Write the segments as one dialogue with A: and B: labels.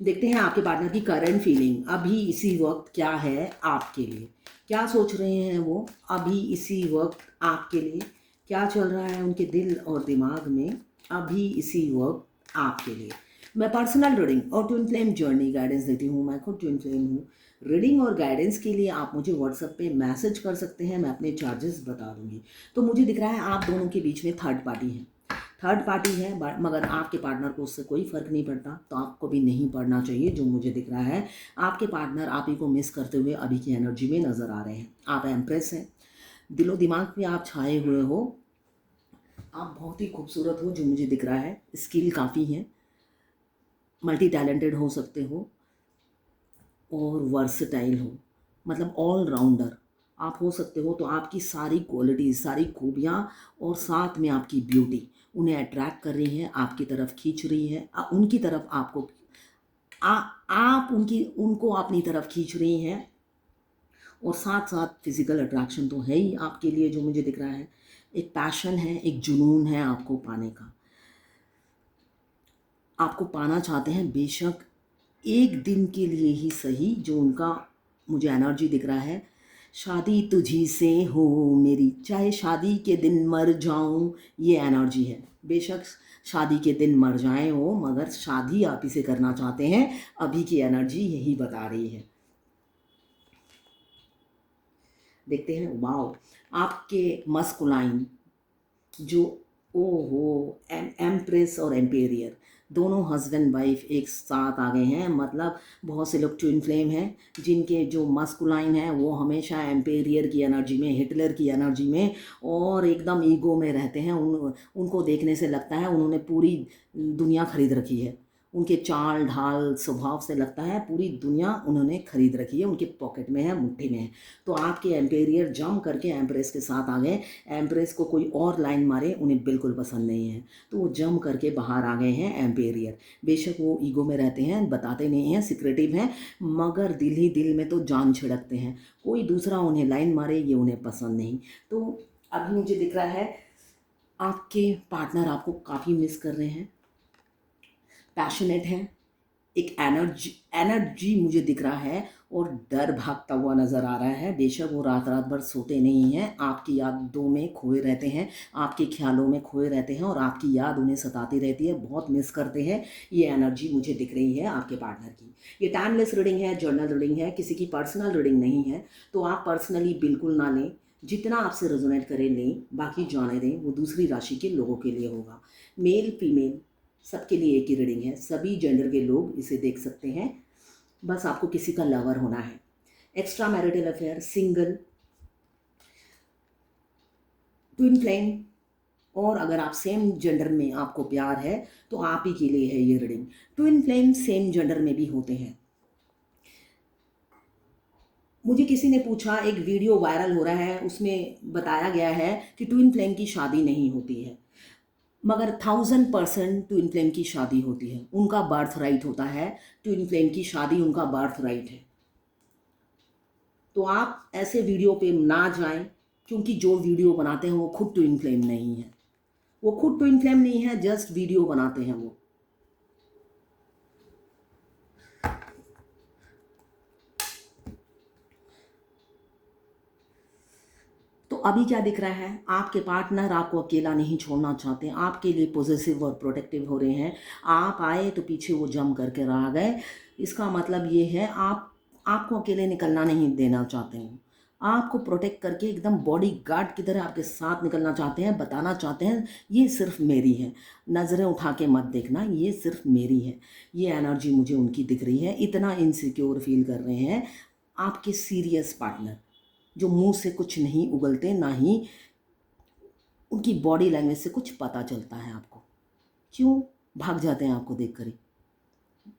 A: देखते हैं आपके पार्टनर की करंट फीलिंग अभी इसी वक्त क्या है आपके लिए। क्या सोच रहे हैं वो अभी इसी वक्त आपके लिए। क्या चल रहा है उनके दिल और दिमाग में अभी इसी वक्त आपके लिए। मैं पर्सनल रीडिंग और ट्विन फ्लेम जर्नी गाइडेंस देती हूँ। मैं खुद ट्विन फ्लेम हूँ। रीडिंग और गाइडेंस के लिए आप मुझे व्हाट्सएप पे मैसेज कर सकते हैं। मैं अपने चार्जेस बता दूंगी। तो मुझे दिख रहा है आप दोनों के बीच में थर्ड पार्टी है। थर्ड पार्टी है मगर आपके पार्टनर को उससे कोई फ़र्क नहीं पड़ता, तो आपको भी नहीं पड़ना चाहिए। जो मुझे दिख रहा है आपके पार्टनर आप ही को मिस करते हुए अभी की एनर्जी में नज़र आ रहे हैं। आप एम्प्रेस हैं, दिलो दिमाग पे आप छाए हुए हो। आप बहुत ही खूबसूरत हो जो मुझे दिख रहा है। स्किल काफ़ी है, मल्टी टैलेंटेड हो सकते हो और वर्सटाइल हो, मतलब ऑल राउंडर आप हो सकते हो। तो आपकी सारी क्वालिटीज़, सारी खूबियाँ और साथ में आपकी ब्यूटी उन्हें अट्रैक्ट कर रही है, आपकी तरफ खींच रही है। उनकी तरफ आपको आ, आप उनको अपनी तरफ खींच रही हैं। और साथ साथ फिजिकल अट्रैक्शन तो है ही आपके लिए जो मुझे दिख रहा है। एक पैशन है, एक जुनून है आपको पाने का। आपको पाना चाहते हैं बेशक एक दिन के लिए ही सही। जो उनका मुझे एनर्जी दिख रहा है, शादी तुझी से हो मेरी, चाहे शादी के दिन मर जाऊं, ये एनर्जी है। बेशक शादी के दिन मर जाए हो मगर शादी आप ही से करना चाहते हैं। अभी की एनर्जी यही बता रही है। देखते हैं वाओ आपके मस्कुलाइन जो, ओहो, एम्प्रेस और एम्पेरियर दोनों हस्बैंड वाइफ एक साथ आ गए हैं। मतलब बहुत से लोग ट्विन फ्लेम हैं जिनके जो मस्कुलाइन है वो हमेशा एम्पेरियर की एनर्जी में, हिटलर की एनर्जी में और एकदम ईगो में रहते हैं। उनको देखने से लगता है उन्होंने पूरी दुनिया खरीद रखी है। उनके चाल ढाल स्वभाव से लगता है पूरी दुनिया उन्होंने खरीद रखी है, उनके पॉकेट में है, मुट्ठी में है। तो आपके एम्पेरियर जम करके एम्प्रेस के साथ आ गए। एम्प्रेस को कोई और लाइन मारे उन्हें बिल्कुल पसंद नहीं है, तो वो जम करके बाहर आ गए हैं एम्पेरियर। बेशक वो ईगो में रहते हैं, बताते नहीं हैं, सिक्रेटिव हैं, मगर दिल ही दिल में तो जान छिड़कते हैं। कोई दूसरा उन्हें लाइन मारे ये उन्हें पसंद नहीं। तो अभी मुझे दिख रहा है आपके पार्टनर आपको काफ़ी मिस कर रहे हैं, पैशनेट हैं। एक एनर्जी एनर्जी मुझे दिख रहा है और डर भागता हुआ नज़र आ रहा है। बेशक वो रात रात भर सोते नहीं हैं, आपकी यादों में खोए रहते हैं, आपके ख्यालों में खोए रहते हैं और आपकी याद उन्हें सताती रहती है, बहुत मिस करते हैं। ये एनर्जी मुझे दिख रही है आपके पार्टनर की। ये टाइमलेस रीडिंग है, जर्नल रीडिंग है, किसी की पर्सनल रीडिंग नहीं है। तो आप पर्सनली बिल्कुल ना लें, जितना आपसे रेजोनेट करें लें, बाकी जाने दें, वो दूसरी राशि के लोगों के लिए होगा। मेल फीमेल सबके लिए एक ही रीडिंग है, सभी जेंडर के लोग इसे देख सकते हैं। बस आपको किसी का लवर होना है। Extra marital affair, single, twin flame और अगर आप सेम जेंडर में आपको प्यार है तो आप ही के लिए है ये reading. Twin flame same gender में भी होते हैं। मुझे किसी ने पूछा, एक वीडियो वायरल हो रहा है उसमें बताया गया है कि ट्विन फ्लेम की शादी नहीं होती है, मगर 1000% ट्विन फ्लेम की शादी होती है। उनका बर्थ राइट होता है, ट्विन फ्लेम की शादी उनका बर्थ राइट है। तो आप ऐसे वीडियो पे ना जाएं, क्योंकि जो वीडियो बनाते हैं वो खुद ट्विन फ्लेम नहीं है। वो खुद ट्विन फ्लेम नहीं है, जस्ट वीडियो बनाते हैं वो। तो अभी क्या दिख रहा है, आपके पार्टनर आपको अकेला नहीं छोड़ना चाहते, आपके लिए पॉजिटिव और प्रोटेक्टिव हो रहे हैं। आप आए तो पीछे वो जम करके रह गए। इसका मतलब ये है आपको अकेले निकलना नहीं देना चाहते हैं। आपको प्रोटेक्ट करके एकदम बॉडी गार्ड की तरह आपके साथ निकलना चाहते हैं, बताना चाहते हैं ये सिर्फ मेरी है, नज़रें उठा के मत देखना, ये सिर्फ मेरी है। ये एनर्जी मुझे उनकी दिख रही है। इतना इनसिक्योर फील कर रहे हैं आपके सीरियस पार्टनर, जो मुंह से कुछ नहीं उगलते, ना ही उनकी बॉडी लैंग्वेज से कुछ पता चलता है आपको। क्यों भाग जाते हैं आपको देख कर ही,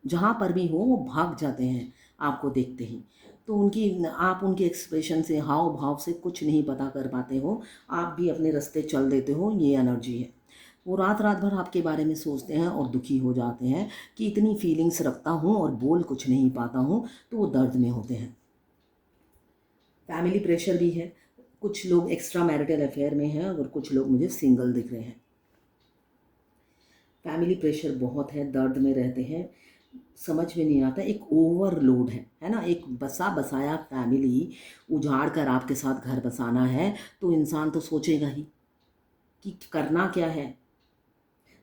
A: जहाँ पर भी हो वो भाग जाते हैं आपको देखते ही। तो आप उनके एक्सप्रेशन से, हाव भाव से कुछ नहीं पता कर पाते हो। आप भी अपने रास्ते चल देते हो, ये एनर्जी है। वो रात रात भर आपके बारे में सोचते हैं और दुखी हो जाते हैं कि इतनी फीलिंग्स रखता हूँ और बोल कुछ नहीं पाता हूँ, तो वो दर्द में होते हैं। फैमिली प्रेशर भी है, कुछ लोग एक्स्ट्रा मैरिटल अफेयर में हैं और कुछ लोग मुझे सिंगल दिख रहे हैं। फैमिली प्रेशर बहुत है, दर्द में रहते हैं। समझ में नहीं आता, एक ओवरलोड है ना। एक बसा बसाया फैमिली उजाड़ कर आपके साथ घर बसाना है तो इंसान तो सोचेगा ही कि करना क्या है।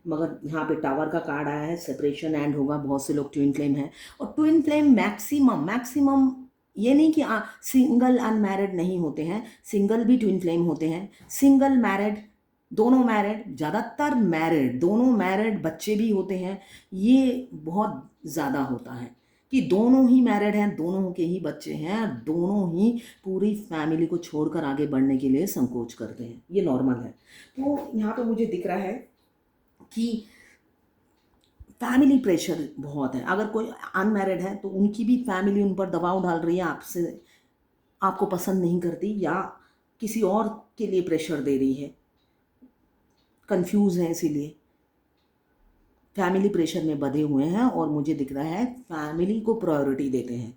A: मगर यहाँ पे टावर का कार्ड आया है, सेपरेशन एंड होगा। बहुत से लोग ट्विन फ्लेम हैं, और ट्विन फ्लेम मैक्सिमम मैक्सिमम, ये नहीं कि सिंगल अनमैरिड नहीं होते हैं, सिंगल भी ट्विन फ्लेम होते हैं, सिंगल मैरिड, दोनों मैरिड, ज़्यादातर मैरिड, दोनों मैरिड बच्चे भी होते हैं। ये बहुत ज़्यादा होता है कि दोनों ही मैरिड हैं, दोनों के ही बच्चे हैं, दोनों ही पूरी फैमिली को छोड़कर आगे बढ़ने के लिए संकोच करते हैं। ये नॉर्मल है। तो यहाँ पे मुझे दिख रहा है कि फैमिली प्रेशर बहुत है। अगर कोई अनमैरिड है तो उनकी भी फैमिली उन पर दबाव डाल रही है, आपसे, आपको पसंद नहीं करती, या किसी और के लिए प्रेशर दे रही है, कंफ्यूज है, इसीलिए फैमिली प्रेशर में बंधे हुए हैं। और मुझे दिख रहा है फैमिली को प्रायोरिटी देते हैं,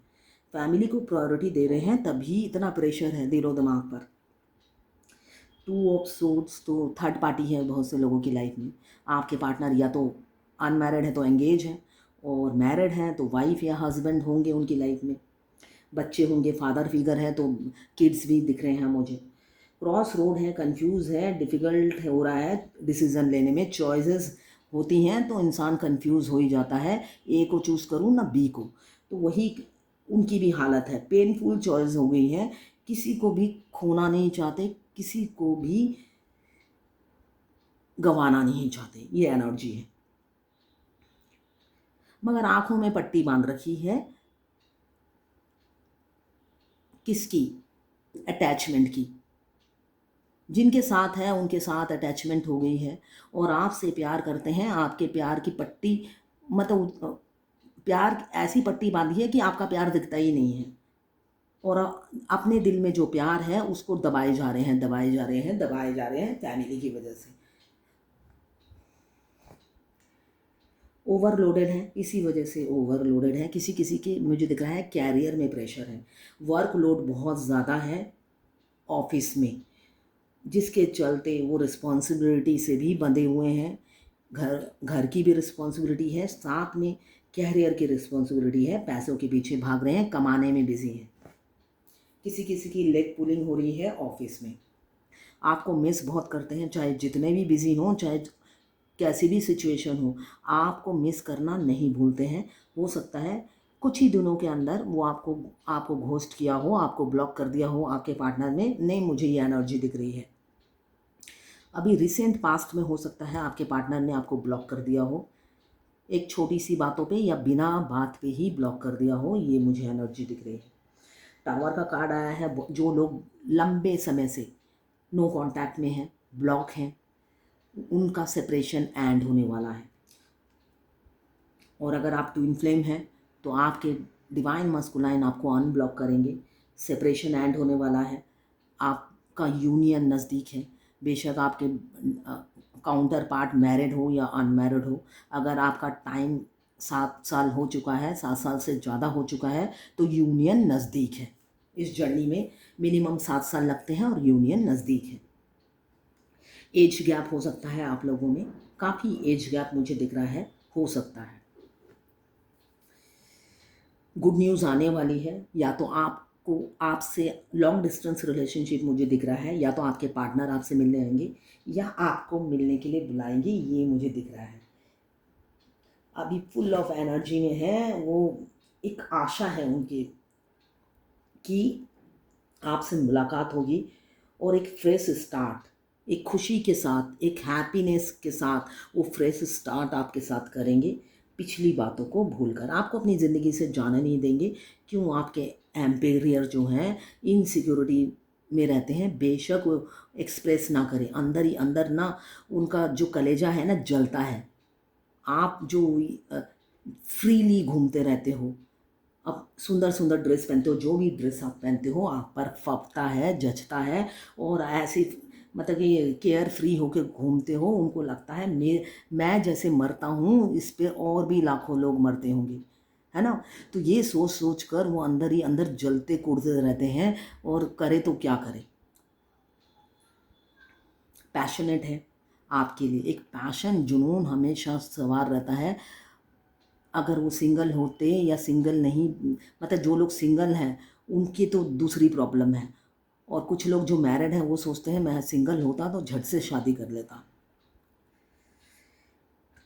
A: फैमिली को प्रायोरिटी दे रहे हैं, तभी इतना प्रेशर है दिलो दिमाग पर। 2 ऑफ सोर्ड्स तो थर्ड पार्टी है बहुत से लोगों की लाइफ में। आपके पार्टनर या तो अनमैरिड है तो एंगेज है, और मैरिड हैं तो वाइफ या हस्बैंड होंगे उनकी लाइफ में, बच्चे होंगे, फादर फिगर है तो किड्स भी दिख रहे हैं मुझे। क्रॉस रोड है, कंफ्यूज है, डिफ़िकल्ट हो रहा है डिसीज़न लेने में, चॉइसेस होती हैं तो इंसान कंफ्यूज हो ही जाता है, ए को चूज़ करूँ ना बी को। तो वही उनकी भी हालत है, पेनफुल चॉइस हो गई है, किसी को भी खोना नहीं चाहते, किसी को भी गंवाना नहीं चाहते, ये एनर्जी है। मगर आंखों में पट्टी बांध रखी है, किसकी? अटैचमेंट की। जिनके साथ है उनके साथ अटैचमेंट हो गई है, और आपसे प्यार करते हैं, आपके प्यार की पट्टी, मतलब प्यार ऐसी पट्टी बांधी है कि आपका प्यार दिखता ही नहीं है, और अपने दिल में जो प्यार है उसको दबाए जा रहे हैं, दबाए जा रहे हैं, दबाए जा रहे हैं फैमिली की वजह से। ओवरलोडेड है, इसी वजह से ओवरलोडेड है। किसी किसी के मुझे दिख रहा है कैरियर में प्रेशर है, वर्कलोड बहुत ज़्यादा है ऑफिस में, जिसके चलते वो रिस्पॉन्सिबिलिटी से भी बंधे हुए हैं। घर घर की भी रिस्पॉन्सिबिलिटी है, साथ में कैरियर की रिस्पॉन्सिबिलिटी है, पैसों के पीछे भाग रहे हैं, कमाने में बिजी हैं। किसी किसी की लेग पुलिंग हो रही है ऑफिस में, आपको मिस बहुत करते हैं, चाहे जितने भी बिजी हों, चाहे कैसी भी सिचुएशन हो, आपको मिस करना नहीं भूलते हैं। हो सकता है कुछ ही दिनों के अंदर वो आपको आपको घोस्ट किया हो, आपको ब्लॉक कर दिया हो आपके पार्टनर ने, नहीं मुझे ये एनर्जी दिख रही है। अभी रिसेंट पास्ट में हो सकता है आपके पार्टनर ने आपको ब्लॉक कर दिया हो, एक छोटी सी बातों पे या बिना बात पे ही ब्लॉक कर दिया हो, ये मुझे एनर्जी दिख रही है। टावर का कार्ड आया है, जो लोग लंबे समय से नो कांटेक्ट में हैं, ब्लॉक हैं, उनका सेपरेशन एंड होने वाला है। और अगर आप ट्विन फ्लेम हैं तो आपके डिवाइन मस्कुलाइन आपको अनब्लॉक करेंगे, सेपरेशन एंड होने वाला है, आपका यूनियन नज़दीक है। बेशक आपके काउंटर पार्ट मैरिड हो या अनमैरिड हो, अगर आपका टाइम 7 साल हो चुका है, 7 साल से ज़्यादा हो चुका है, तो यूनियन नज़दीक है। इस जर्नी में मिनिमम 7 साल लगते हैं और यूनियन नज़दीक है। एज गैप हो सकता है आप लोगों में, काफ़ी एज गैप मुझे दिख रहा है, हो सकता है। गुड न्यूज़ आने वाली है, या तो आपको आपसे लॉन्ग डिस्टेंस रिलेशनशिप मुझे दिख रहा है, या तो आपके पार्टनर आपसे मिलने आएंगे या आपको मिलने के लिए बुलाएंगे, ये मुझे दिख रहा है। अभी फुल ऑफ एनर्जी में है वो, एक आशा है उनकी कि आपसे मुलाकात होगी, और एक फ्रेश स्टार्ट, एक खुशी के साथ, एक हैप्पीनेस के साथ वो फ्रेश स्टार्ट आपके साथ करेंगे। पिछली बातों को भूलकर आपको अपनी ज़िंदगी से जाने नहीं देंगे। क्यों? आपके एम्पेरियर जो हैं इनसिक्योरिटी में रहते हैं, बेशक वो एक्सप्रेस ना करें, अंदर ही अंदर ना, उनका जो कलेजा है ना जलता है। आप जो फ्रीली घूमते रहते हो, अब सुंदर सुंदर ड्रेस पहनते हो, जो भी ड्रेस आप पहनते हो आप पर फबता है, जचता है, और ऐसी मतलब कि केयर फ्री होकर घूमते हो, उनको लगता है मैं जैसे मरता हूँ इस पे और भी लाखों लोग मरते होंगे, है ना। तो ये सोच सोच कर वो अंदर ही अंदर जलते कूदते रहते हैं, और करे तो क्या करे। पैशनेट है आपके लिए, एक पैशन जुनून हमेशा सवार रहता है, अगर वो सिंगल होते या सिंगल नहीं, मतलब जो लोग सिंगल हैं उनकी तो दूसरी प्रॉब्लम है, और कुछ लोग जो मैरिड हैं वो सोचते हैं मैं सिंगल होता तो झट से शादी कर लेता।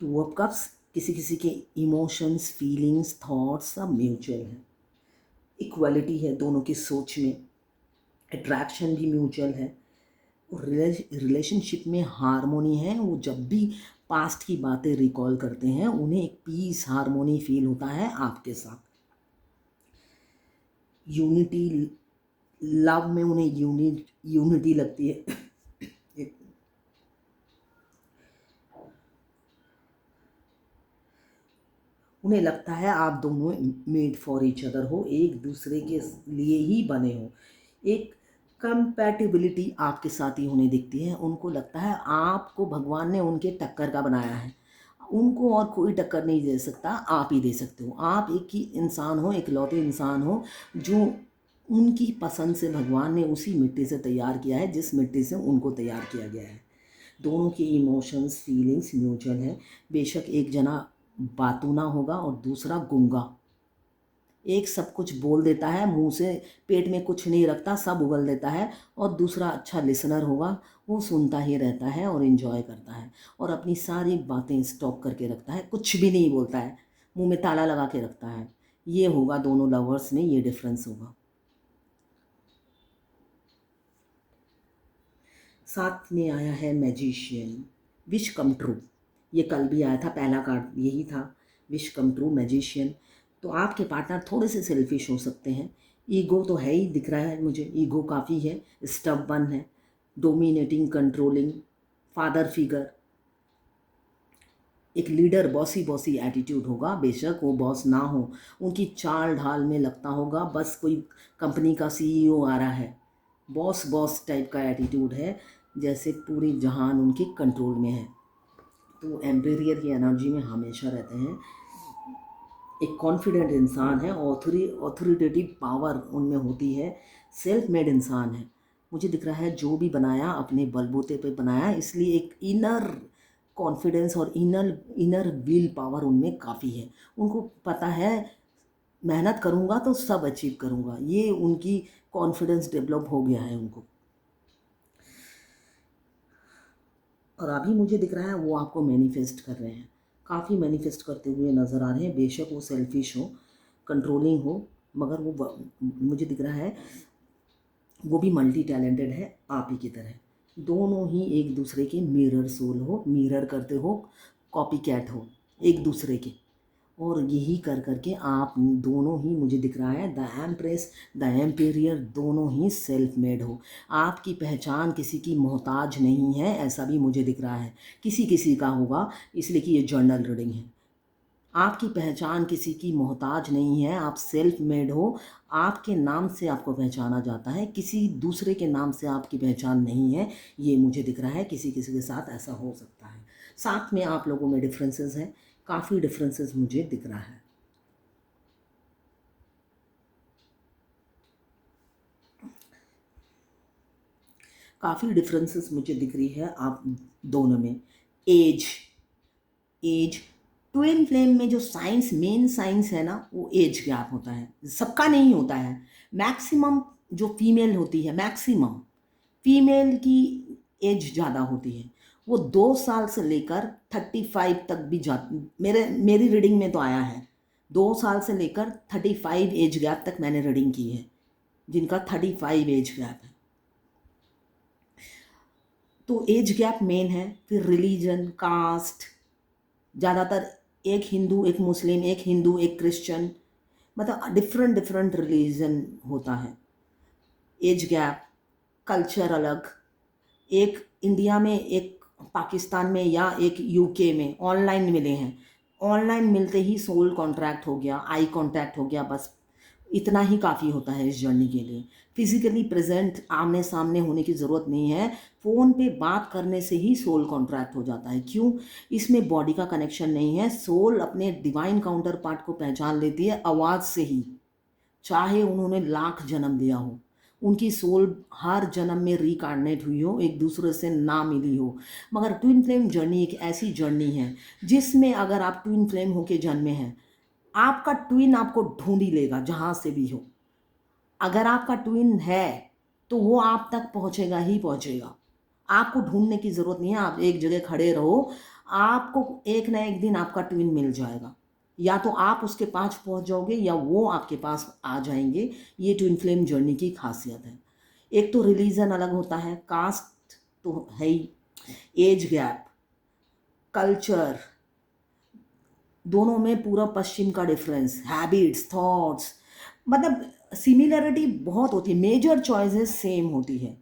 A: टू ऑफ कप्स, किसी किसी के इमोशंस, फीलिंग्स, थॉट्स सब म्यूचुअल हैं, इक्वलिटी है दोनों की सोच में, अट्रैक्शन भी म्यूचुअल है, और रिलेशनशिप में हारमोनी है। वो जब भी पास्ट की बातें रिकॉल करते हैं उन्हें एक पीस, हारमोनी फील होता है आपके साथ। यूनिटी, लव में उन्हें यूनिटी लगती है। उन्हें लगता है आप दोनों मेड फॉर ईच अदर हो, एक दूसरे के लिए ही बने हो। एक कंपैटिबिलिटी आपके साथ ही होने दिखती है। उनको लगता है आपको भगवान ने उनके टक्कर का बनाया है, उनको और कोई टक्कर नहीं दे सकता, आप ही दे सकते हो। आप एक ही इंसान हो, इकलौते इंसान हो जो उनकी पसंद से भगवान ने उसी मिट्टी से तैयार किया है जिस मिट्टी से उनको तैयार किया गया है। दोनों की इमोशंस, फीलिंग्स म्यूचुअल है। बेशक एक जना बातूना होगा और दूसरा गूंगा, एक सब कुछ बोल देता है मुंह से, पेट में कुछ नहीं रखता, सब उगल देता है, और दूसरा अच्छा लिसनर होगा, वो सुनता ही रहता है और इन्जॉय करता है और अपनी सारी बातें स्टॉक करके रखता है, कुछ भी नहीं बोलता है, मुंह में ताला लगा के रखता है। ये होगा दोनों लवर्स में, ये डिफरेंस होगा। साथ में आया है मैजिशियन, विश कम ट्रू। ये कल भी आया था, पहला कार्ड यही था, विश कम ट्रू, मैजिशियन। तो आपके पार्टनर थोड़े से सेल्फिश हो सकते हैं, ईगो तो है ही, दिख रहा है मुझे, ईगो काफ़ी है, स्टबर्न है, डोमिनेटिंग, कंट्रोलिंग, फादर फिगर, एक लीडर, बॉसी बॉसी एटीट्यूड होगा। बेशक वो बॉस ना हो, उनकी चाल ढाल में लगता होगा बस कोई कंपनी का सीईओ आ रहा है, बॉस बॉस टाइप का एटीट्यूड है, जैसे पूरी जहान उनके कंट्रोल में है। तो एम्पेरियर की एनर्जी में हमेशा रहते हैं। एक कॉन्फिडेंट इंसान है, ऑथोरिटेटिव पावर उनमें होती है, सेल्फ मेड इंसान है। मुझे दिख रहा है जो भी बनाया अपने बलबूते पे बनाया, इसलिए एक इनर कॉन्फिडेंस और इनर विल पावर उनमें काफ़ी है। उनको पता है मेहनत करूँगा तो सब अचीव करूँगा, ये उनकी कॉन्फिडेंस डेवलप हो गया है उनको। और अभी मुझे दिख रहा है वो आपको मैनिफेस्ट कर रहे हैं, काफ़ी मैनिफेस्ट करते हुए नज़र आ रहे हैं। बेशक वो सेल्फिश हो, कंट्रोलिंग हो, मगर वो मुझे दिख रहा है वो भी मल्टी टैलेंटेड है आप ही की तरह। दोनों ही एक दूसरे के मिरर सोल हो, मिरर करते हो, कॉपी कैट हो एक दूसरे के, और यही कर करके आप दोनों ही, मुझे दिख रहा है द एम्प्रेस, द एम्पेरियर, दोनों ही सेल्फ मेड हो। आपकी पहचान किसी की मोहताज नहीं है, ऐसा भी मुझे दिख रहा है, किसी किसी का होगा, इसलिए कि ये जर्नल रीडिंग है। आपकी पहचान किसी की मोहताज नहीं है, आप सेल्फ मेड हो, आपके नाम से आपको पहचाना जाता है, किसी दूसरे के नाम से आपकी पहचान नहीं है, ये मुझे दिख रहा है। किसी किसी के साथ ऐसा हो सकता है। साथ में आप लोगों में डिफरेंसेस हैं, काफ़ी डिफरेंसेस मुझे दिख रहा है। काफ़ी डिफरेंसेस मुझे दिख रही है आप दोनों में। एज, एज ट्विन फ्लेम में जो साइंस, मेन साइंस है ना, वो एज गैप होता है, सबका नहीं होता है। मैक्सिमम जो फीमेल होती है, मैक्सिमम फीमेल की एज ज़्यादा होती है, वो 2 साल से लेकर 35 तक भी जा, मेरी रीडिंग में तो आया है 2 साल से लेकर 35 एज गैप तक मैंने रीडिंग की है, जिनका 35 एज गैप है। तो एज गैप मेन है। फिर रिलीजन, कास्ट, ज़्यादातर एक हिंदू, एक मुस्लिम, एक हिंदू, एक क्रिश्चियन, मतलब डिफरेंट डिफरेंट रिलीजन होता है। एज गैप, कल्चर अलग, एक इंडिया में, एक पाकिस्तान में, या एक यूके में ऑनलाइन मिले हैं, ऑनलाइन मिलते ही सोल कॉन्ट्रैक्ट हो गया, आई कॉन्टैक्ट हो गया, बस इतना ही काफ़ी होता है इस जर्नी के लिए। फिजिकली प्रेजेंट, आमने सामने होने की ज़रूरत नहीं है, फ़ोन पे बात करने से ही सोल कॉन्ट्रैक्ट हो जाता है। क्यों? इसमें बॉडी का कनेक्शन नहीं है, सोल अपने डिवाइन काउंटर पार्ट को पहचान लेती है आवाज़ से ही, चाहे उन्होंने लाख जन्म लिया हो, उनकी सोल हर जन्म में रिकार्नेट हुई हो, एक दूसरे से ना मिली हो। मगर ट्विन फ्लेम जर्नी एक ऐसी जर्नी है जिसमें अगर आप ट्विन फ्लेम होके जन्मे हैं, आपका ट्विन आपको ढूंढ ही लेगा जहाँ से भी हो। अगर आपका ट्विन है तो वो आप तक पहुँचेगा ही पहुँचेगा। आपको ढूंढने की ज़रूरत नहीं है, आप एक जगह खड़े रहो, आपको एक ना एक दिन आपका ट्विन मिल जाएगा। या तो आप उसके पास पहुंच जाओगे या वो आपके पास आ जाएंगे। ये ट्विन फ्लेम जर्नी की खासियत है। एक तो रिलीजन अलग होता है, कास्ट तो है ही, एज गैप, कल्चर, दोनों में पूरा पश्चिम का डिफरेंस, हैबिट्स, थॉट्स, मतलब सिमिलरिटी बहुत होती है, मेजर चॉइसेस सेम होती है,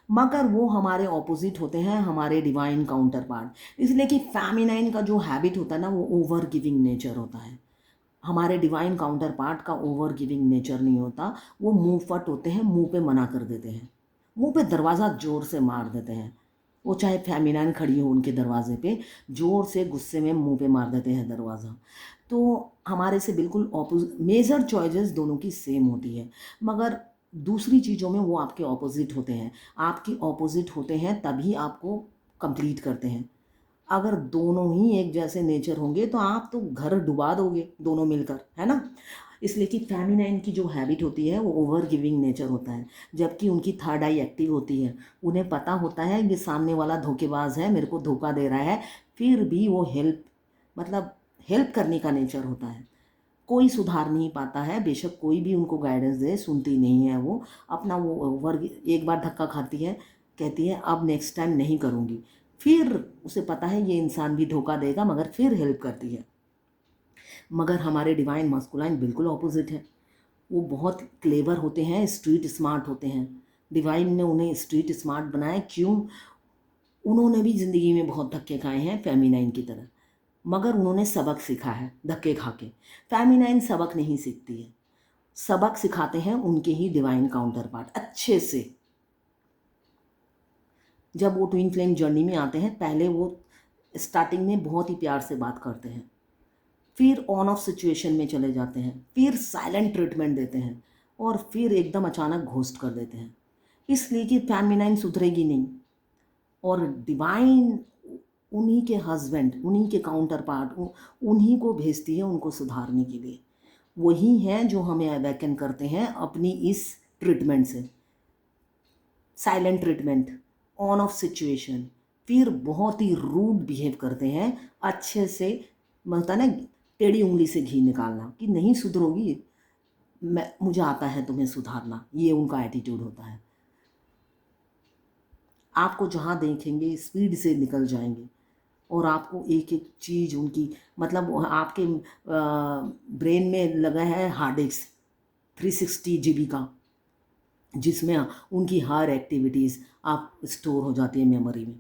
A: मगर वो हमारे ऑपोजिट होते हैं, हमारे डिवाइन काउंटर पार्ट। इसलिए कि फेमिनाइन का जो हैबिट होता है ना, वो ओवर गिविंग नेचर होता है। हमारे डिवाइन काउंटर पार्ट का ओवर गिविंग नेचर नहीं होता। वो मुंह फट होते हैं, मुंह पे मना कर देते हैं, मुंह पे दरवाज़ा जोर से मार देते हैं। वो चाहे फेमिनाइन खड़ी हो उनके दरवाजे पे, जोर से गुस्से में मुंह पे मार देते हैं दरवाज़ा। तो हमारे से बिल्कुल ऑपोजिट, मेजर चॉइसेस दोनों की सेम होती है, मगर दूसरी चीज़ों में वो आपके ऑपोजिट होते हैं। आपकी ऑपोजिट होते हैं तभी आपको कंप्लीट करते हैं। अगर दोनों ही एक जैसे नेचर होंगे तो आप तो घर डुबा दोगे दोनों मिलकर, है ना। इसलिए कि फेमिनाइन की जो हैबिट होती है वो ओवर गिविंग नेचर होता है, जबकि उनकी थर्ड आई एक्टिव होती है। उन्हें पता होता है ये सामने वाला धोखेबाज है, मेरे को धोखा दे रहा है, फिर भी वो मतलब हेल्प करने का नेचर होता है। कोई सुधार नहीं पाता है, बेशक कोई भी उनको गाइडेंस दे, सुनती नहीं है वो। अपना वो ओवर, एक बार धक्का खाती है, कहती है अब नेक्स्ट टाइम नहीं करूँगी, फिर उसे पता है ये इंसान भी धोखा देगा, मगर फिर हेल्प करती है। मगर हमारे डिवाइन मस्कुलाइन बिल्कुल ऑपोजिट है। वो बहुत क्लेवर होते हैं, स्ट्रीट स्मार्ट होते हैं। डिवाइन ने उन्हें स्ट्रीट स्मार्ट बनाया, क्यों? उन्होंने भी ज़िंदगी में बहुत धक्के खाए हैं फेमिनाइन की तरह, मगर उन्होंने सबक सीखा है धक्के खा के। फेमिनाइन सबक नहीं सीखती है, सबक सिखाते हैं उनके ही डिवाइन काउंटर पार्ट अच्छे से। जब वो ट्विन फ्लेम जर्नी में आते हैं, पहले वो स्टार्टिंग में बहुत ही प्यार से बात करते हैं, फिर ऑन ऑफ सिचुएशन में चले जाते हैं, फिर साइलेंट ट्रीटमेंट देते हैं, और फिर एकदम अचानक घोस्ट कर देते हैं। इसलिए कि फेमिनाइन सुधरेगी नहीं, और डिवाइन उन्हीं के हस्बैंड, उन्हीं के काउंटर पार्ट, उन्हीं को भेजती है उनको सुधारने के लिए। वही हैं जो हमें अवेकन करते हैं अपनी इस ट्रीटमेंट से। Silent treatment, on off situation, फिर बहुत ही रूड बिहेव करते हैं अच्छे से, मतलब ना टेढ़ी उंगली से घी निकालना कि नहीं सुधरोगी, मुझे आता है तुम्हें सुधारना, ये उनका एटीट्यूड होता है। आपको जहाँ देखेंगे स्पीड से निकल जाएंगे, और आपको एक एक चीज़ उनकी, मतलब आपके ब्रेन में लगा है हार्ड डिस्क 360 GB का, जिसमें उनकी हर एक्टिविटीज़ आप स्टोर हो जाती है मेमोरी में,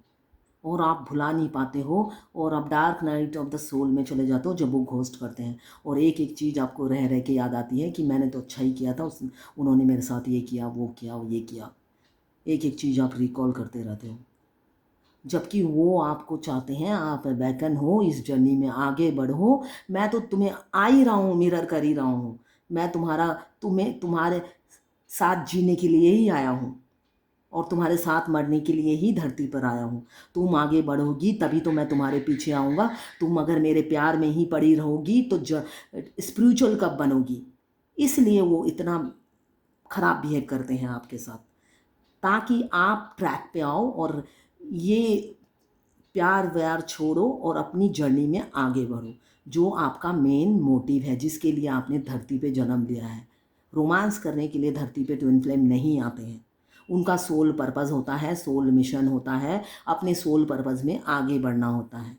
A: और आप भुला नहीं पाते हो, और आप dark night of the soul में चले जाते हो जब वो घोस्ट करते हैं, और एक एक चीज़ आपको रह रह के याद आती है कि मैंने तो अच्छा ही किया था, उन्होंने मेरे साथ ये किया, वो किया, ये किया। एक एक चीज़ आप रिकॉल करते रहते हो, जबकि वो आपको चाहते हैं आप बैकन हो, इस जर्नी में आगे बढ़ो। मैं तो तुम्हें आ ही रहा हूँ, मिरर कर ही रहा हूँ, मैं तुम्हारे साथ जीने के लिए ही आया हूँ, और तुम्हारे साथ मरने के लिए ही धरती पर आया हूँ। तुम आगे बढ़ोगी तभी तो मैं तुम्हारे पीछे आऊँगा। तुम अगर मेरे प्यार में ही पड़ी रहोगी तो स्पिरिचुअल कब बनोगी? इसलिए वो इतना खराब बिहेव करते हैं आपके साथ, ताकि आप ट्रैक पे आओ और ये प्यार व्यार छोड़ो और अपनी जर्नी में आगे बढ़ो, जो आपका मेन मोटिव है, जिसके लिए आपने धरती पे जन्म लिया है। रोमांस करने के लिए धरती पे ट्विन फ्लेम नहीं आते हैं। उनका सोल पर्पस होता है, सोल मिशन होता है, अपने सोल पर्पस में आगे बढ़ना होता है।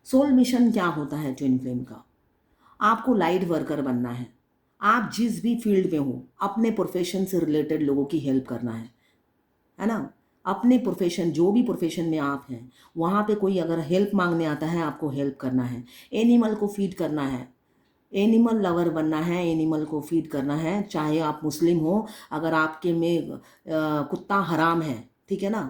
A: सोल मिशन क्या होता है ट्विन फ्लेम का? आपको लाइट वर्कर बनना है। आप जिस भी फील्ड में हो, अपने प्रोफेशन से रिलेटेड लोगों की हेल्प करना है ना। अपने प्रोफेशन, जो भी प्रोफेशन में आप हैं, वहाँ पे कोई अगर हेल्प मांगने आता है, आपको हेल्प करना है। एनिमल को फीड करना है, एनिमल लवर बनना है, एनिमल को फीड करना है। चाहे आप मुस्लिम हो, अगर आपके में कुत्ता हराम है, ठीक है ना,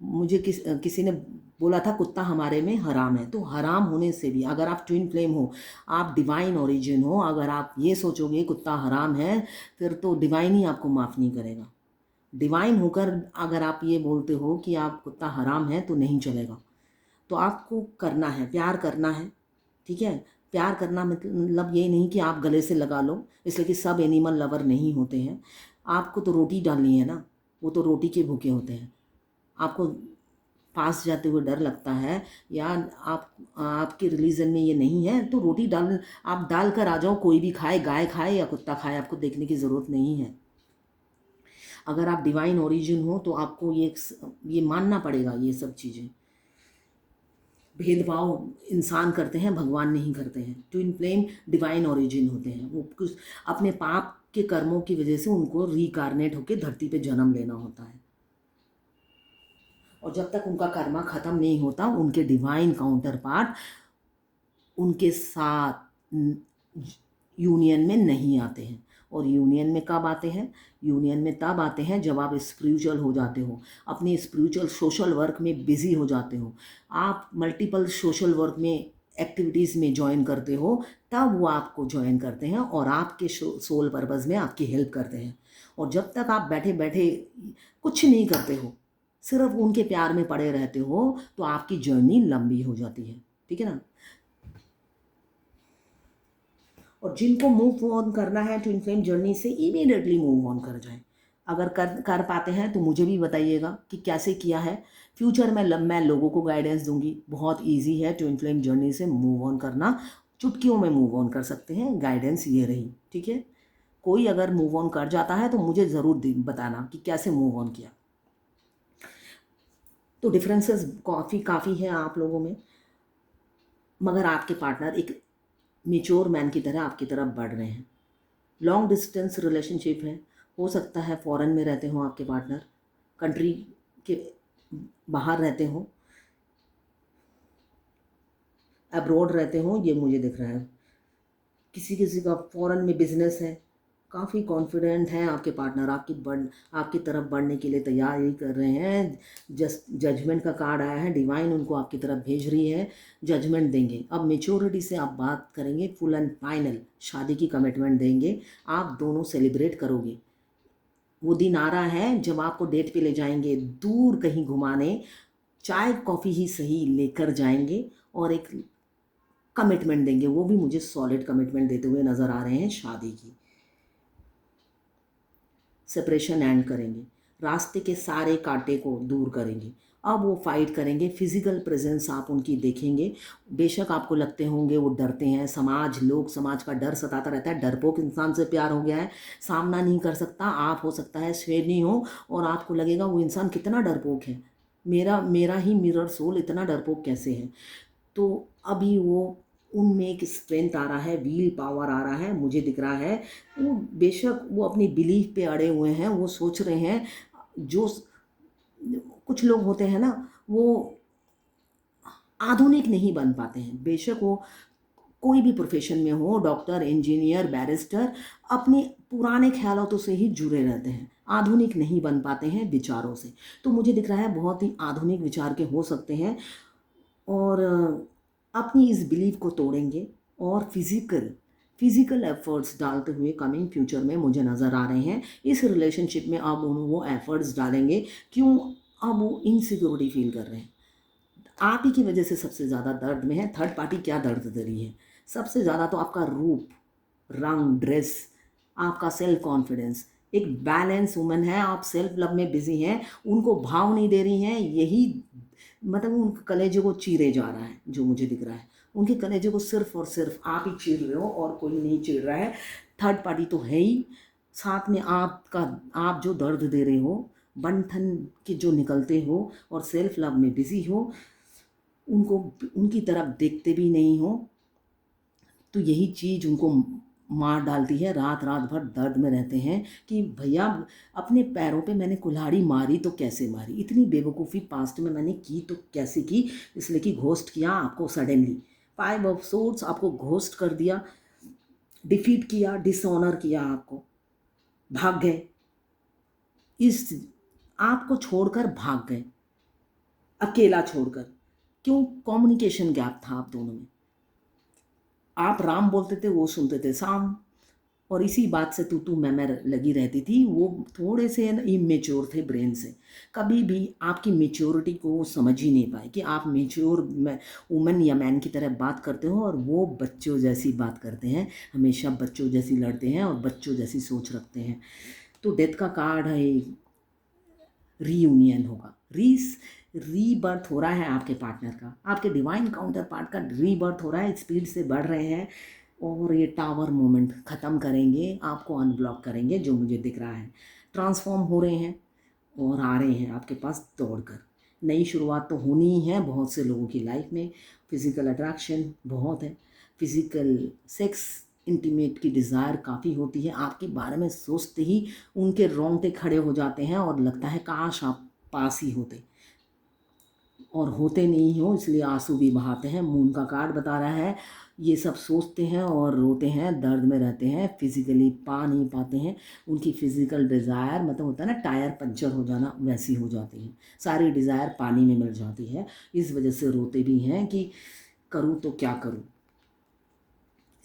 A: मुझे किसी ने बोला था कुत्ता हमारे में हराम है, तो हराम होने से भी, अगर आप ट्विन फ्लेम हो, आप डिवाइन ओरिजिन हो, अगर आप ये सोचोगे कुत्ता हराम है, फिर तो डिवाइन ही आपको माफ़ नहीं करेगा। डिवाइन होकर अगर आप ये बोलते हो कि आप कुत्ता हराम है, तो नहीं चलेगा। तो आपको करना है, प्यार करना है, ठीक है। प्यार करना मतलब ये नहीं कि आप गले से लगा लो, इसलिए कि सब एनिमल लवर नहीं होते हैं। आपको तो रोटी डालनी है ना, वो तो रोटी के भूखे होते हैं। आपको पास जाते हुए डर लगता है, या आपके रिलीजन में ये नहीं है, तो रोटी डाल, आप डाल कर आ जाओ, कोई भी खाए, गाय खाए या कुत्ता खाए, आपको देखने की ज़रूरत नहीं है। अगर आप डिवाइन ओरिजिन हो तो आपको ये मानना पड़ेगा, ये सब चीज़ें। भेदभाव इंसान करते हैं, भगवान नहीं करते हैं। ट्विन फ्लेम डिवाइन ओरिजिन होते हैं, वो कुछ अपने पाप के कर्मों की वजह से उनको रिकारनेट होकर धरती पे जन्म लेना होता है, और जब तक उनका कर्मा ख़त्म नहीं होता, उनके डिवाइन काउंटर पार्ट उनके साथ यूनियन में नहीं आते हैं। और यूनियन में कब आते हैं? यूनियन में तब आते हैं जब आप स्पिरिचुअल हो जाते हो, अपने स्पिरिचुअल सोशल वर्क में बिजी हो जाते हो, आप मल्टीपल सोशल वर्क में एक्टिविटीज़ में ज्वाइन करते हो, तब वो आपको ज्वाइन करते हैं और आपके सोल पर्पज़ में आपकी हेल्प करते हैं। और जब तक आप बैठे बैठे कुछ नहीं करते हो, सिर्फ उनके प्यार में पड़े रहते हो, तो आपकी जर्नी लंबी हो जाती है, ठीक है ना। और जिनको मूव ऑन करना है ट्विन फ्लेम जर्नी से, इमीडिएटली मूव ऑन कर जाएं। अगर कर पाते हैं तो मुझे भी बताइएगा कि कैसे किया है। फ्यूचर में मैं लोगों को गाइडेंस दूंगी। बहुत इजी है ट्विन फ्लेम जर्नी से मूव ऑन करना, चुटकियों में मूव ऑन कर सकते हैं। गाइडेंस ये रही, ठीक है। कोई अगर मूव ऑन कर जाता है तो मुझे ज़रूर बताना कि कैसे मूव ऑन किया। तो डिफरेंसेस काफ़ी है आप लोगों में, मगर आपके पार्टनर एक मेच्योर मैन की तरह आपकी तरफ बढ़ रहे हैं। लॉन्ग डिस्टेंस रिलेशनशिप है, हो सकता है फॉरेन में रहते हो आपके पार्टनर, कंट्री के बाहर रहते हो, अब्रॉड रहते हो, ये मुझे दिख रहा है। किसी किसी का फॉरेन में बिजनेस है, काफ़ी कॉन्फिडेंट हैं आपके पार्टनर, आपकी तरफ बढ़ने के लिए तैयारी कर रहे हैं। जजमेंट का कार्ड आया है, डिवाइन उनको आपकी तरफ भेज रही है, जजमेंट देंगे। अब मेच्योरिटी से आप बात करेंगे, फुल एंड फाइनल शादी की कमिटमेंट देंगे, आप दोनों सेलिब्रेट करोगे। वो दिन आ रहा है जब आपको डेट पे ले जाएंगे, दूर कहीं घुमाने, चाय कॉफ़ी ही सही लेकर जाएंगे, और एक कमिटमेंट देंगे। वो भी मुझे सॉलिड कमिटमेंट देते हुए नज़र आ रहे हैं, शादी की। सेपरेशन एंड करेंगे, रास्ते के सारे कांटे को दूर करेंगे। अब वो फाइट करेंगे, फिजिकल प्रेजेंस आप उनकी देखेंगे। बेशक आपको लगते होंगे वो डरते हैं, समाज का डर सताता रहता है। डरपोक इंसान से प्यार हो गया है, सामना नहीं कर सकता। आप हो सकता है शेरनी हो और आपको लगेगा वो इंसान कितना डरपोक है, मेरा ही मिरर सोल इतना डरपोक कैसे है। तो अभी वो उनमें एक स्ट्रेंथ आ रहा है, व्हील पावर आ रहा है, मुझे दिख रहा है। वो बेशक वो अपनी बिलीफ पे अड़े हुए हैं, वो सोच रहे हैं, जो कुछ लोग होते हैं ना, वो आधुनिक नहीं बन पाते हैं। बेशक वो कोई भी प्रोफेशन में हो, डॉक्टर, इंजीनियर, बैरिस्टर, अपने पुराने ख्यालों से ही जुड़े रहते हैं, आधुनिक नहीं बन पाते हैं विचारों से। तो मुझे दिख रहा है बहुत ही आधुनिक विचार के हो सकते हैं, और अपनी इस बिलीव को तोड़ेंगे, और फिज़िकल एफर्ट्स डालते हुए कमिंग फ्यूचर में मुझे नज़र आ रहे हैं। इस रिलेशनशिप में अब वो एफर्ट्स डालेंगे। क्यों? अब वो इनसिक्योरिटी फील कर रहे हैं, आप ही की वजह से सबसे ज़्यादा दर्द में है। थर्ड पार्टी क्या दर्द दे रही है? सबसे ज़्यादा तो आपका रूप, रंग, ड्रेस, आपका सेल्फ कॉन्फिडेंस। एक बैलेंस वुमन है, आप सेल्फ लव में बिजी हैं, उनको भाव नहीं दे रही हैं। यही मतलब उनके कलेजे को चीरे जा रहा है, जो मुझे दिख रहा है। उनके कलेजे को सिर्फ और सिर्फ आप ही चीर रहे हो, और कोई नहीं चीर रहा है। थर्ड पार्टी तो है ही, साथ में आप जो दर्द दे रहे हो, बन ठन के जो निकलते हो और सेल्फ लव में बिजी हो, उनको उनकी तरफ देखते भी नहीं हो, तो यही चीज़ उनको मार डालती है। रात रात भर दर्द में रहते हैं कि भैया अपने पैरों पे मैंने कुल्हाड़ी मारी तो कैसे मारी, इतनी बेवकूफ़ी पास्ट में मैंने की तो कैसे की, इसलिए कि घोस्ट किया आपको सडनली। 5 ऑफ सोर्ड्स आपको घोस्ट कर दिया, डिफीट किया, डिसऑनर किया आपको, भाग गए, इस आपको छोड़कर भाग गए, अकेला छोड़कर। क्यों? कम्युनिकेशन गैप था आप दोनों में। आप राम बोलते थे, वो सुनते थे शाम, और इसी बात से तू मैं लगी रहती थी। वो थोड़े से इमेच्योर थे ब्रेन से, कभी भी आपकी मेच्योरिटी को वो समझ ही नहीं पाए कि आप मेच्योर वुमन या मैन की तरह बात करते हो और वो बच्चों जैसी बात करते हैं, हमेशा बच्चों जैसी लड़ते हैं और बच्चों जैसी सोच रखते हैं। तो डेथ का कार्ड है, रीयूनियन होगा, रीबर्थ हो रहा है आपके पार्टनर का, आपके डिवाइन काउंटर पार्ट का रीबर्थ हो रहा है, स्पीड से बढ़ रहे हैं और ये टावर मोमेंट ख़त्म करेंगे, आपको अनब्लॉक करेंगे जो मुझे दिख रहा है। ट्रांसफॉर्म हो रहे हैं और आ रहे हैं आपके पास दौड़कर। नई शुरुआत तो होनी ही है बहुत से लोगों की लाइफ में। फिज़िकल अट्रैक्शन बहुत है, फिज़िकल सेक्स इंटीमेट की डिज़ायर काफ़ी होती है। आपके बारे में सोचते ही उनके रोंगटे खड़े हो जाते हैं और लगता है काश आप पास ही होते, और होते नहीं हो इसलिए आंसू भी बहाते हैं। मून का कार्ड बता रहा है ये सब सोचते हैं और रोते हैं, दर्द में रहते हैं, फिज़िकली पा नहीं पाते हैं। उनकी फ़िज़िकल डिज़ायर मतलब होता है ना टायर पंचर हो जाना, वैसी हो जाती है, सारी डिज़ायर पानी में मिल जाती है। इस वजह से रोते भी हैं कि करूँ तो क्या करूँ।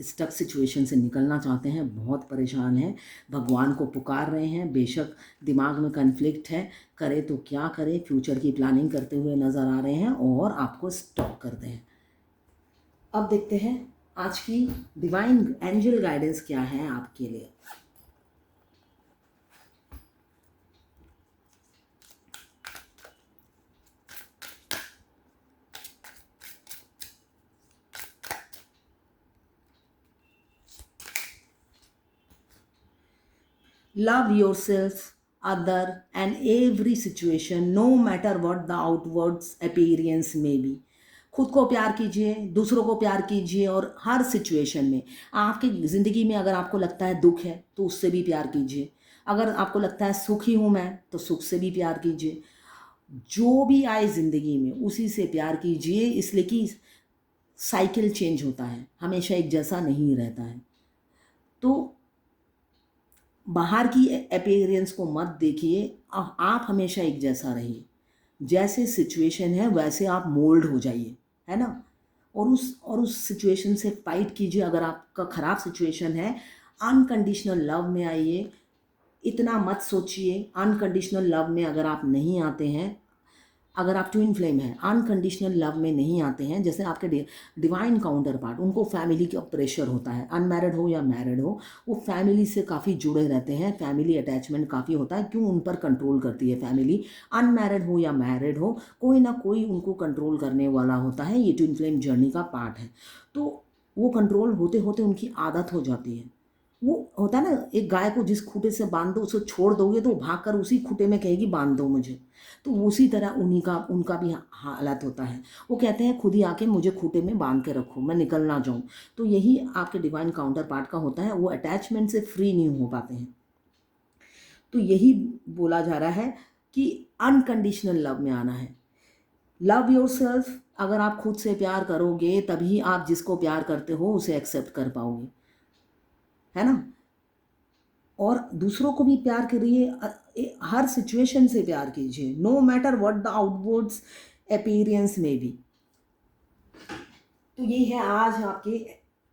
A: स्टक सिचुएशन से निकलना चाहते हैं, बहुत परेशान हैं, भगवान को पुकार रहे हैं। बेशक दिमाग में कन्फ्लिक्ट है, करे तो क्या करें, फ्यूचर की प्लानिंग करते हुए नज़र आ रहे हैं और आपको स्टॉप करते हैं। अब देखते हैं आज की डिवाइन एंजल गाइडेंस क्या है आपके लिए। Love yourself, other and every situation, no matter what the outwards appearance may be. खुद को प्यार कीजिए, दूसरों को प्यार कीजिए और हर सिचुएशन में। आपकी ज़िंदगी में अगर आपको लगता है दुख है तो उससे भी प्यार कीजिए, अगर आपको लगता है सुखी हूँ मैं तो सुख से भी प्यार कीजिए। जो भी आए ज़िंदगी में उसी से प्यार कीजिए, इसलिए कि साइकिल चेंज होता है, हमेशा एक जैसा नहीं रहता है। तो बाहर की अपीयरेंस को मत देखिए, आप हमेशा एक जैसा रहिए, जैसे सिचुएशन है वैसे आप मोल्ड हो जाइए, है ना। और उस सिचुएशन से फाइट कीजिए। अगर आपका ख़राब सिचुएशन है, अनकंडीशनल लव में आइए। इतना मत सोचिए, अनकंडीशनल लव में अगर आप नहीं आते हैं, अगर आप ट्विन फ्लेम हैं, अनकंडीशनल लव में नहीं आते हैं, जैसे आपके डिवाइन काउंटर पार्ट, उनको फैमिली का प्रेशर होता है, अनमैरिड हो या मैरिड हो, वो फैमिली से काफ़ी जुड़े रहते हैं, फैमिली अटैचमेंट काफ़ी होता है। क्यों? उन पर कंट्रोल करती है फैमिली। अनमैरिड हो या मैरिड हो, कोई ना कोई उनको कंट्रोल करने वाला होता है। ये ट्विन फ्लेम जर्नी का पार्ट है। तो वो कंट्रोल होते होते उनकी आदत हो जाती है। वो होता है ना, एक गाय को जिस खूटे से बांध दो उसे छोड़ दोगे तो भाग कर उसी खूटे में कहेगी बांध दो मुझे। तो उसी तरह उन्हीं का उनका भी हालत होता है। वो कहते हैं खुद ही आके मुझे खूटे में बांध के रखो, मैं निकल ना जाऊँ। तो यही आपके डिवाइन काउंटर पार्ट का होता है, वो अटैचमेंट से फ्री नहीं हो पाते हैं। तो यही बोला जा रहा है कि अनकंडीशनल लव में आना है। लव योरसेल्फ, अगर आप खुद से प्यार करोगे तभी आप जिसको प्यार करते हो उसे एक्सेप्ट कर पाओगे, है ना। और दूसरों को भी प्यार करिए, हर सिचुएशन से प्यार कीजिए, no matter what the outwards appearance may be. तो ये है आज आपके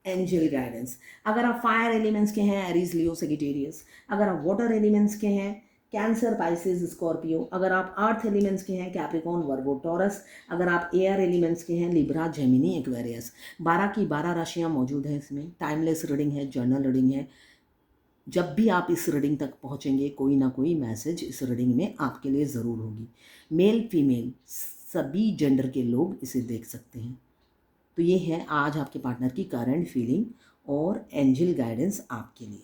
A: एंजल गाइडेंस। अगर आप फायर एलिमेंट्स के हैं, एरीज, लियो, सेजिटेरियस। अगर आप वाटर एलिमेंट्स के हैं, कैंसर, पाइसेस, स्कॉर्पियो। अगर आप अर्थ एलिमेंट्स के हैं, कैप्रिकॉर्न, वर्गो, टॉरस। अगर आप एयर एलिमेंट्स के हैं, लिब्रा, जेमिनी, एक्वेरियस। 12 की 12 राशियाँ मौजूद हैं इसमें। टाइमलेस रीडिंग है, जर्नल रीडिंग है। जब भी आप इस रीडिंग तक पहुंचेंगे कोई ना कोई मैसेज इस रीडिंग में आपके लिए ज़रूर होगी। मेल फीमेल सभी जेंडर के लोग इसे देख सकते हैं। तो ये है आज आपके पार्टनर की करंट फीलिंग और एंजल गाइडेंस आपके लिए।